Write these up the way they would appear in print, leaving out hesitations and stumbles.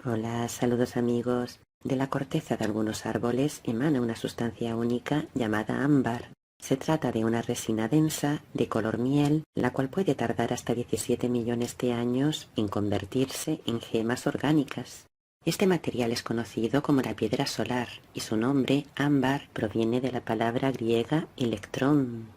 Hola, saludos amigos. De la corteza de algunos árboles emana una sustancia única llamada ámbar. Se trata de una resina densa, de color miel, la cual puede tardar hasta 17 millones de años en convertirse en gemas orgánicas. Este material es conocido como la piedra solar y su nombre, ámbar, proviene de la palabra griega electrón.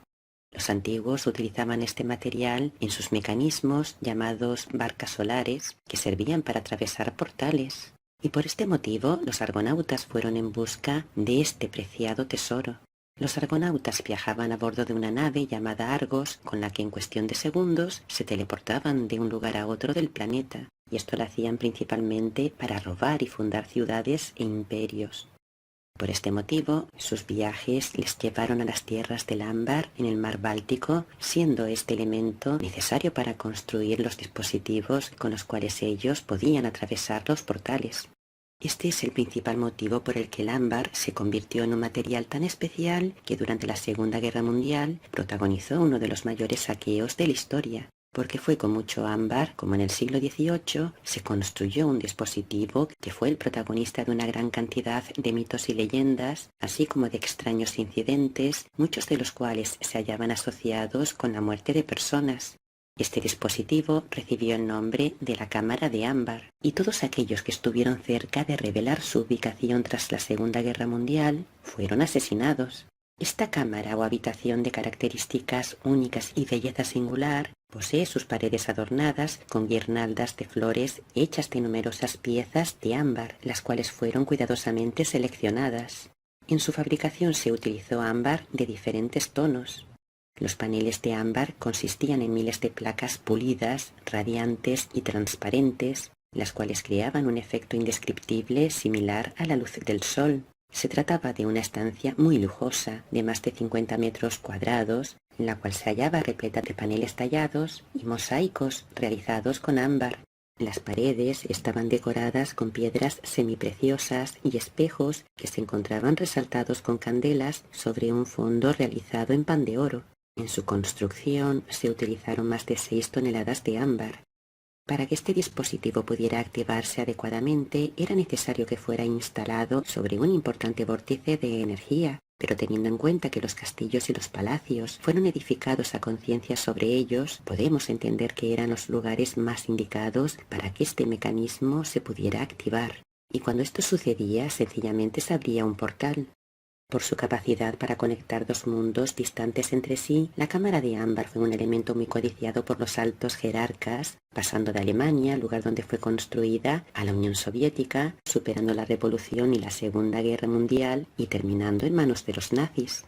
Los antiguos utilizaban este material en sus mecanismos llamados barcas solares, que servían para atravesar portales. Y por este motivo los argonautas fueron en busca de este preciado tesoro. Los argonautas viajaban a bordo de una nave llamada Argos, con la que en cuestión de segundos se teleportaban de un lugar a otro del planeta, y esto lo hacían principalmente para robar y fundar ciudades e imperios. Por este motivo, sus viajes les llevaron a las tierras del ámbar en el mar Báltico, siendo este elemento necesario para construir los dispositivos con los cuales ellos podían atravesar los portales. Este es el principal motivo por el que el ámbar se convirtió en un material tan especial que durante la Segunda Guerra Mundial protagonizó uno de los mayores saqueos de la historia, porque fue con mucho ámbar como en el siglo XVIII se construyó un dispositivo que fue el protagonista de una gran cantidad de mitos y leyendas, así como de extraños incidentes, muchos de los cuales se hallaban asociados con la muerte de personas. Este dispositivo recibió el nombre de la Cámara de Ámbar, y todos aquellos que estuvieron cerca de revelar su ubicación tras la Segunda Guerra Mundial fueron asesinados. Esta cámara o habitación de características únicas y belleza singular posee sus paredes adornadas con guirnaldas de flores hechas de numerosas piezas de ámbar, las cuales fueron cuidadosamente seleccionadas. En su fabricación se utilizó ámbar de diferentes tonos. Los paneles de ámbar consistían en miles de placas pulidas, radiantes y transparentes, las cuales creaban un efecto indescriptible similar a la luz del sol. Se trataba de una estancia muy lujosa, de más de 50 metros cuadrados, en la cual se hallaba repleta de paneles tallados y mosaicos realizados con ámbar. Las paredes estaban decoradas con piedras semipreciosas y espejos que se encontraban resaltados con candelas sobre un fondo realizado en pan de oro. En su construcción se utilizaron más de 6 toneladas de ámbar. Para que este dispositivo pudiera activarse adecuadamente, era necesario que fuera instalado sobre un importante vórtice de energía, pero teniendo en cuenta que los castillos y los palacios fueron edificados a conciencia sobre ellos, podemos entender que eran los lugares más indicados para que este mecanismo se pudiera activar. Y cuando esto sucedía, sencillamente se abría un portal. Por su capacidad para conectar dos mundos distantes entre sí, la Cámara de Ámbar fue un elemento muy codiciado por los altos jerarcas, pasando de Alemania, lugar donde fue construida, a la Unión Soviética, superando la Revolución y la Segunda Guerra Mundial y terminando en manos de los nazis.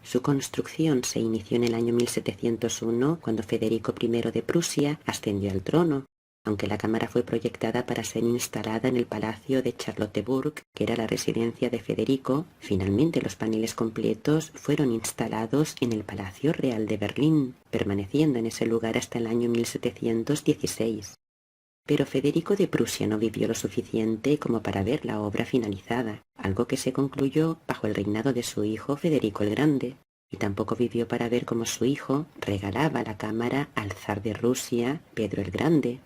Su construcción se inició en el año 1701, cuando Federico I de Prusia ascendió al trono, aunque la cámara fue proyectada para ser instalada en el Palacio de Charlottenburg, que era la residencia de Federico. Finalmente los paneles completos fueron instalados en el Palacio Real de Berlín, permaneciendo en ese lugar hasta el año 1716. Pero Federico de Prusia no vivió lo suficiente como para ver la obra finalizada, algo que se concluyó bajo el reinado de su hijo Federico el Grande. Y tampoco vivió para ver cómo su hijo regalaba la cámara al zar de Rusia, Pedro el Grande.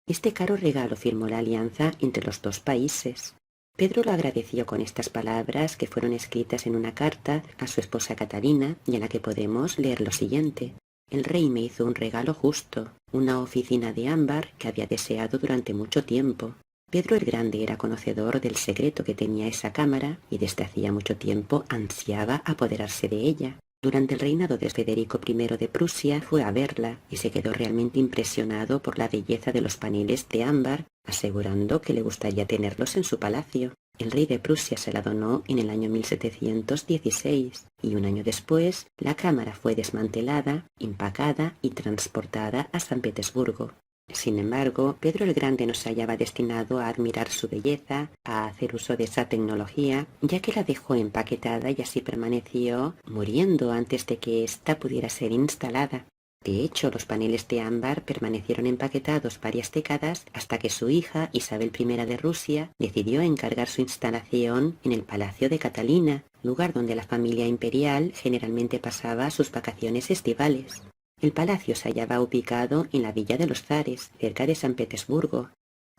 Este caro regalo firmó la alianza entre los dos países. Pedro lo agradeció con estas palabras que fueron escritas en una carta a su esposa Catalina y en la que podemos leer lo siguiente. El rey me hizo un regalo justo, una oficina de ámbar que había deseado durante mucho tiempo. Pedro el Grande era conocedor del secreto que tenía esa cámara y desde hacía mucho tiempo ansiaba apoderarse de ella. Durante el reinado de Federico I de Prusia fue a verla y se quedó realmente impresionado por la belleza de los paneles de ámbar, asegurando que le gustaría tenerlos en su palacio. El rey de Prusia se la donó en el año 1716 y un año después la cámara fue desmantelada, empacada y transportada a San Petersburgo. Sin embargo, Pedro el Grande no se hallaba destinado a admirar su belleza, a hacer uso de esa tecnología, ya que la dejó empaquetada y así permaneció, muriendo antes de que ésta pudiera ser instalada. De hecho, los paneles de ámbar permanecieron empaquetados varias décadas hasta que su hija, Isabel I de Rusia, decidió encargar su instalación en el Palacio de Catalina, lugar donde la familia imperial generalmente pasaba sus vacaciones estivales. El palacio se hallaba ubicado en la Villa de los Zares, cerca de San Petersburgo.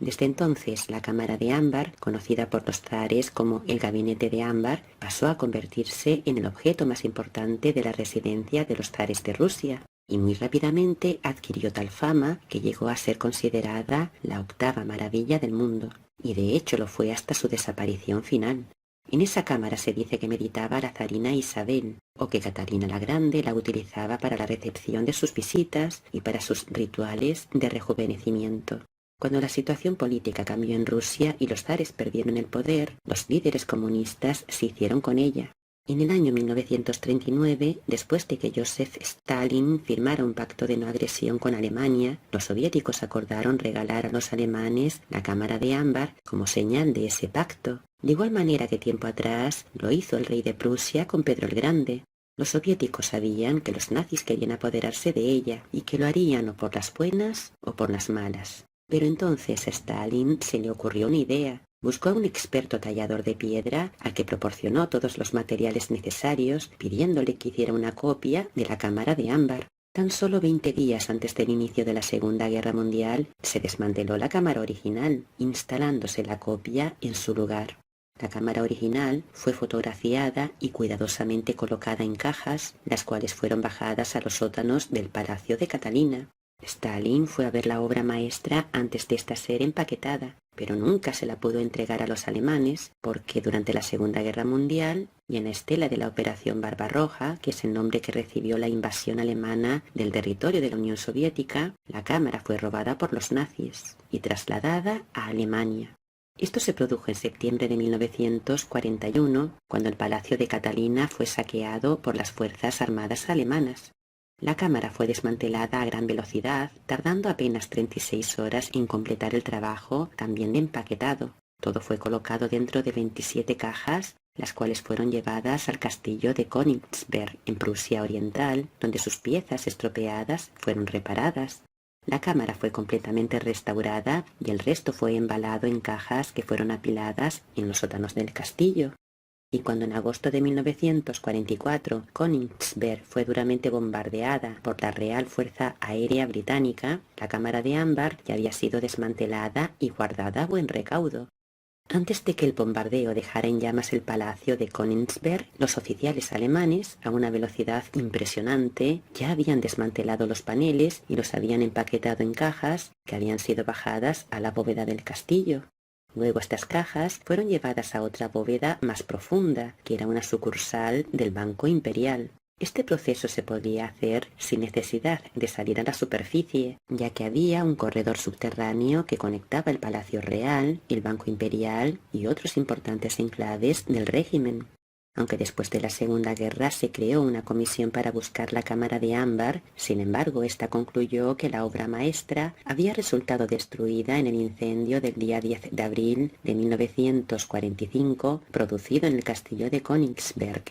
Desde entonces, la cámara de ámbar, conocida por los zares como el gabinete de ámbar, pasó a convertirse en el objeto más importante de la residencia de los zares de Rusia, y muy rápidamente adquirió tal fama que llegó a ser considerada la octava maravilla del mundo, y de hecho lo fue hasta su desaparición final. En esa cámara se dice que meditaba la zarina Isabel, o que Catalina la Grande la utilizaba para la recepción de sus visitas y para sus rituales de rejuvenecimiento. Cuando la situación política cambió en Rusia y los zares perdieron el poder, los líderes comunistas se hicieron con ella. En el año 1939, después de que Joseph Stalin firmara un pacto de no agresión con Alemania, los soviéticos acordaron regalar a los alemanes la cámara de ámbar como señal de ese pacto, de igual manera que tiempo atrás lo hizo el rey de Prusia con Pedro el Grande. Los soviéticos sabían que los nazis querían apoderarse de ella y que lo harían o por las buenas o por las malas. Pero entonces a Stalin se le ocurrió una idea. Buscó a un experto tallador de piedra al que proporcionó todos los materiales necesarios, pidiéndole que hiciera una copia de la cámara de ámbar. Tan solo 20 días antes del inicio de la Segunda Guerra Mundial, se desmanteló la cámara original, instalándose la copia en su lugar. La cámara original fue fotografiada y cuidadosamente colocada en cajas, las cuales fueron bajadas a los sótanos del Palacio de Catalina. Stalin fue a ver la obra maestra antes de esta ser empaquetada, pero nunca se la pudo entregar a los alemanes porque durante la Segunda Guerra Mundial y en la estela de la Operación Barbarroja, que es el nombre que recibió la invasión alemana del territorio de la Unión Soviética, la cámara fue robada por los nazis y trasladada a Alemania. Esto se produjo en septiembre de 1941, cuando el Palacio de Catalina fue saqueado por las Fuerzas Armadas alemanas. La cámara fue desmantelada a gran velocidad, tardando apenas 36 horas en completar el trabajo también de empaquetado. Todo fue colocado dentro de 27 cajas, las cuales fueron llevadas al castillo de Königsberg, en Prusia Oriental, donde sus piezas estropeadas fueron reparadas. La cámara fue completamente restaurada y el resto fue embalado en cajas que fueron apiladas en los sótanos del castillo. Y cuando en agosto de 1944 Königsberg fue duramente bombardeada por la Real Fuerza Aérea Británica, la cámara de ámbar ya había sido desmantelada y guardada a buen recaudo. Antes de que el bombardeo dejara en llamas el palacio de Königsberg, los oficiales alemanes, a una velocidad impresionante, ya habían desmantelado los paneles y los habían empaquetado en cajas que habían sido bajadas a la bóveda del castillo. Luego estas cajas fueron llevadas a otra bóveda más profunda, que era una sucursal del Banco Imperial. Este proceso se podía hacer sin necesidad de salir a la superficie, ya que había un corredor subterráneo que conectaba el Palacio Real, el Banco Imperial y otros importantes enclaves del régimen. Aunque después de la Segunda Guerra se creó una comisión para buscar la cámara de ámbar, sin embargo, esta concluyó que la obra maestra había resultado destruida en el incendio del día 10 de abril de 1945, producido en el castillo de Königsberg.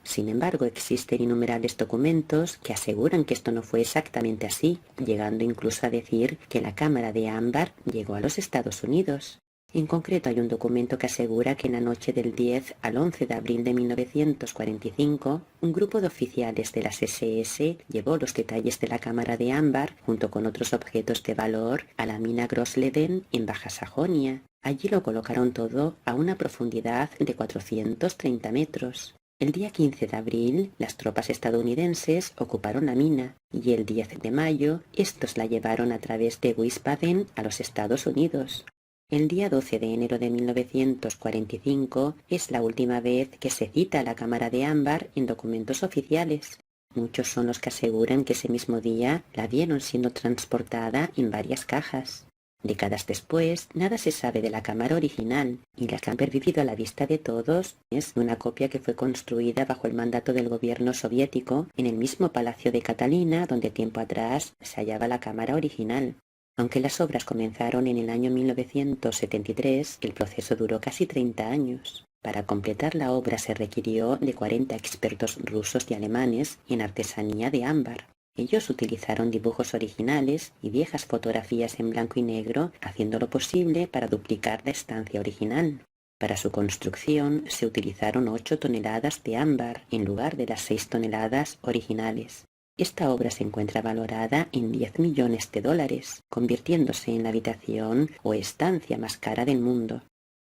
Sin embargo, existen innumerables documentos que aseguran que esto no fue exactamente así, llegando incluso a decir que la cámara de ámbar llegó a los Estados Unidos. En concreto, hay un documento que asegura que en la noche del 10 al 11 de abril de 1945, un grupo de oficiales de las SS llevó los detalles de la cámara de ámbar, junto con otros objetos de valor, a la mina Grosleden en Baja Sajonia. Allí lo colocaron todo a una profundidad de 430 metros. El día 15 de abril, las tropas estadounidenses ocuparon la mina y el 10 de mayo, estos la llevaron a través de Wiesbaden a los Estados Unidos. El día 12 de enero de 1945 es la última vez que se cita a la cámara de ámbar en documentos oficiales. Muchos son los que aseguran que ese mismo día la vieron siendo transportada en varias cajas. Décadas después, nada se sabe de la cámara original, y las que han pervivido a la vista de todos es una copia que fue construida bajo el mandato del gobierno soviético en el mismo Palacio de Catalina donde tiempo atrás se hallaba la cámara original. Aunque las obras comenzaron en el año 1973, el proceso duró casi 30 años. Para completar la obra se requirió de 40 expertos rusos y alemanes en artesanía de ámbar. Ellos utilizaron dibujos originales y viejas fotografías en blanco y negro, haciendo lo posible para duplicar la estancia original. Para su construcción se utilizaron 8 toneladas de ámbar en lugar de las 6 toneladas originales. Esta obra se encuentra valorada en 10 millones de dólares, convirtiéndose en la habitación o estancia más cara del mundo.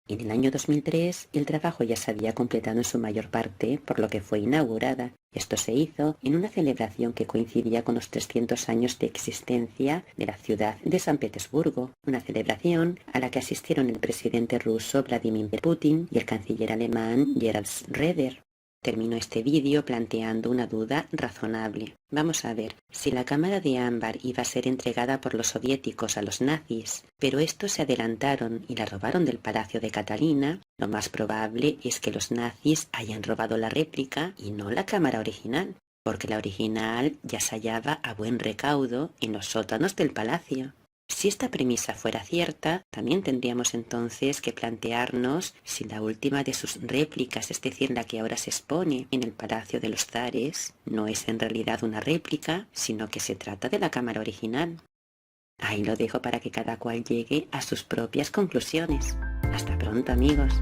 En el año 2003, el trabajo ya se había completado en su mayor parte, por lo que fue inaugurada. Esto se hizo en una celebración que coincidía con los 300 años de existencia de la ciudad de San Petersburgo, una celebración a la que asistieron el presidente ruso Vladimir Putin y el canciller alemán Gerhard Schröder. Termino este vídeo planteando una duda razonable. Vamos a ver, si la cámara de ámbar iba a ser entregada por los soviéticos a los nazis, pero estos se adelantaron y la robaron del Palacio de Catalina, lo más probable es que los nazis hayan robado la réplica y no la cámara original, porque la original ya se hallaba a buen recaudo en los sótanos del palacio. Si esta premisa fuera cierta, también tendríamos entonces que plantearnos si la última de sus réplicas, es decir, la que ahora se expone en el Palacio de los Zares, no es en realidad una réplica, sino que se trata de la cámara original. Ahí lo dejo para que cada cual llegue a sus propias conclusiones. Hasta pronto, amigos.